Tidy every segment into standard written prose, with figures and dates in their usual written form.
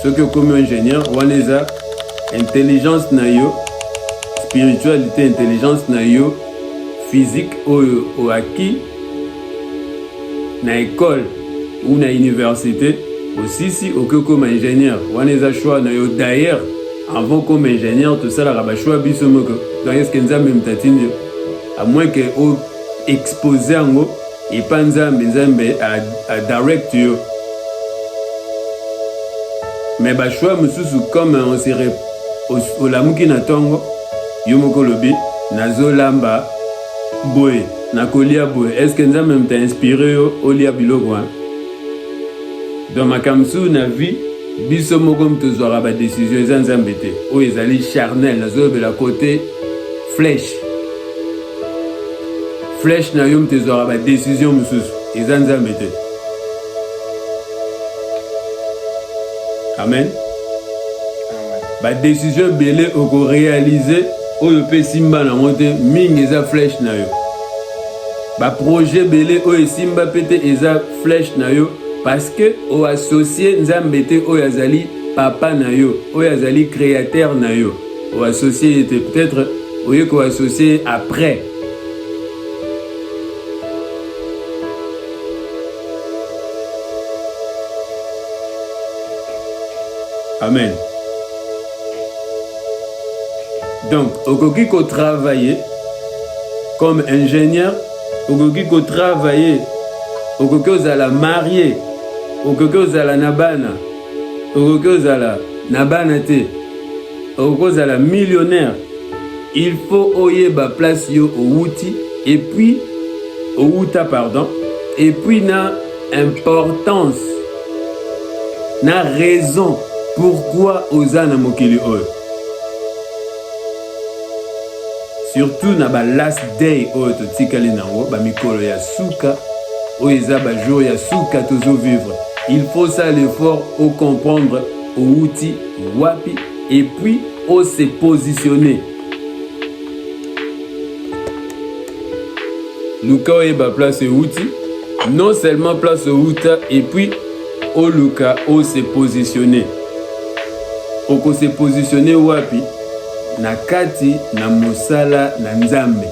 ce que comme ingénieur wana eza intelligence na yo, spiritualité, intelligence na yo, physique au acquis na école ou na université aussi. Si aucun comme ingénieur wana eza choix na yo. D'ailleurs avant comme ingénieur tout ça la ba choix biso moko donc est-ce que nzambe mtatindi à moins que o exposer ngo et pas nzambe à direct yo. Mais ba choix mususu comme on serait au lamuki na tongo yo moko lobi nazolamba boy nakolia boy. Est-ce que nzambe mta inspiré yo olia biloko hein? Dans ma kamsu na vie biso moko mtozwaka ba décision eza nzambe te o ezali charnel nazobela côté flèche na yo mtozwaka ba décision mususu eza nzambe te. Amen. Ba décision belé oko réaliser oyo pe simba na monte mingi eza flèche na yo. Ba projet belé oyo simba pété eza flèche na yo parce que o associé nzambe te oyo azali papa na yo, oyo azali créateur na yo. O associé était peut-être oyo ko associé après. Amen. Donc, okoki ko travailler comme ingénieur, okoki ko travailler, okoki ozala marié, okoki ozala nabana, okoki ozala nabana te, okoki ozala millionnaire. Il faut oyeba place yo outi et puis outa pardon, et puis na importance, na raison pourquoi ozana mokili oyo. Surtout na ba last day oyo totikali nango ba mikolo ya suka oyo eza ba jour ya suka tozo vivre. Il faut ça l'effort au comprendre au outil wapi et puis au se positionner. Luka oyo ba place outil, non seulement place outa et puis au luka au se positionner. Oko se positionner wapi na kati na mosala na nzambe.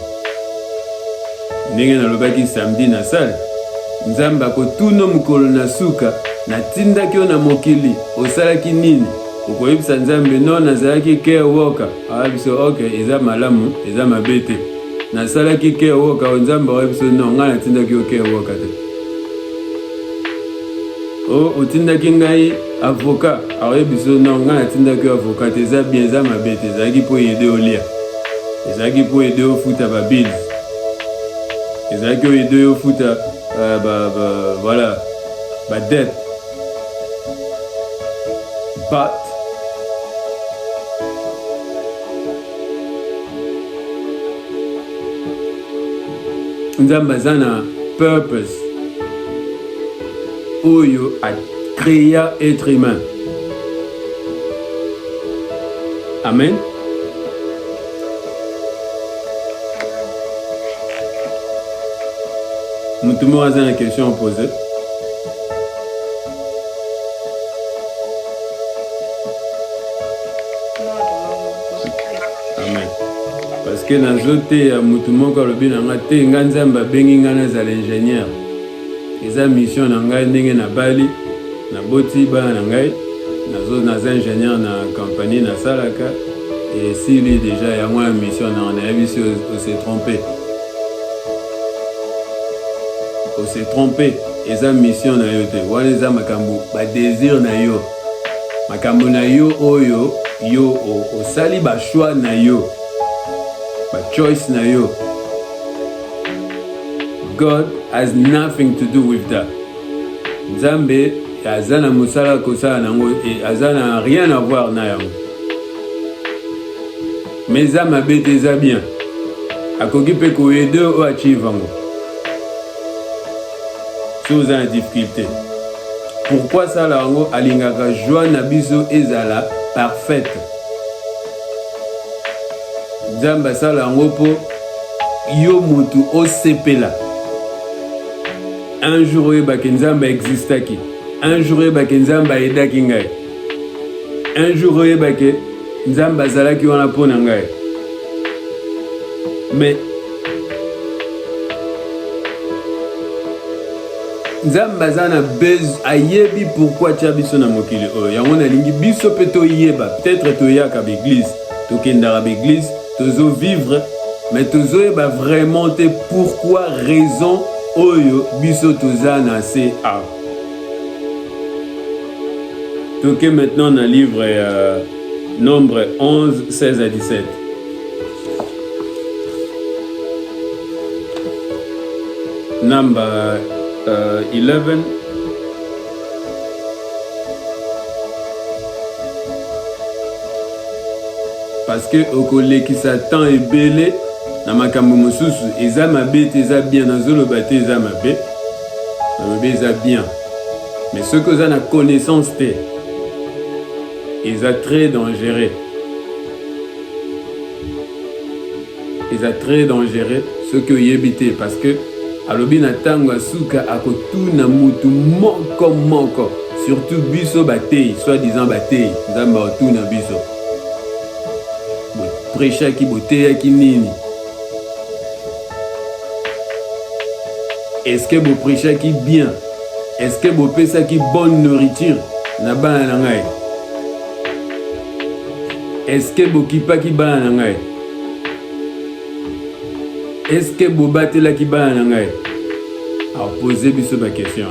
Ndenge nalobaki samedi na salle nzambe akotuna mukolo na suka na tindaki na mokili osalaki nini okoyebisa nzambe non nazalaki care worker abiso okay eza malamu eza mabete nasalaki care worker nzambe oyebiso non nga na tindaki care worker te. O otindaki ngai avocat ayebiso non nga na tindaki avocat te eza bien eza mabete ezalaki po aider olia ezalaki po aider ofuta ba bills ezalaki aider ofuta voilà ba dette. But nzambe aza na purpose oyo a créé être humain. Amen. Tout le monde a une question à poser. Amen. Parce que dans les autres, tout le monde a dit que l'ingénieur. Eza mission na ngai ndenge na bali na boti ba na ngai nazo ingénieur na compagnie na salaka et si lui déjà ya moi mission na on a vu si on s'est trompé. On s'est trompé. Eza mission na yo te. Wana eza makambo ba désir na yo. Makambo na yo oyo yo o sali ba choix na yo. Ba choice na yo. God has nothing to do with that. Nzambe azana musala kosala nango et azana rien à voir na yango. Mais ça mabete eza bien. Akoki pe ko aider o achieve yango. Chose en difficulté. Pourquoi ça la yango alingaka joie na biso ezala parfaite. Nzambe sala yango po yo mutu o sepela. Un jour, Nzambe existaki. Un jour, Nzambe aidaki ngai. un jour oyebake nzambe azalaki wana mpo na ngai. Mais nzambe aza na ayebi pourquoi tia biso na mokili oyo. Yango nalingi biso mpe toyeba. Peut-être toyaka baeglise, tokendaka baeglise, tozovivre, mais tozoyeba vraiment te pourquoi raison oyo biso toza na se a. Toke maintenant dans le livre Nombre 11, 16 à 17. Number 11. Parce que okoleki Satan ebele na makambo mosusu eza mabe te eza bien nazoloba te eza mabe. Mabe eza bien. Mais ce que ça na connaissance te eza très dangereux. Eza très dangereux ce que yebite parce que alobi na tango asuka akotuna mutu moko surtout biso batei soi-disant batei nzamba otuna biso prêchaki boteyaki nini. Est-ce que vous prêchaki bien? Est-ce que vous pesaki bonne nourriture na bana na ngai? Est-ce que vous kipaki bana na ngai? Est-ce que vous batelaki bana na ngai? Alors posez biso ba question.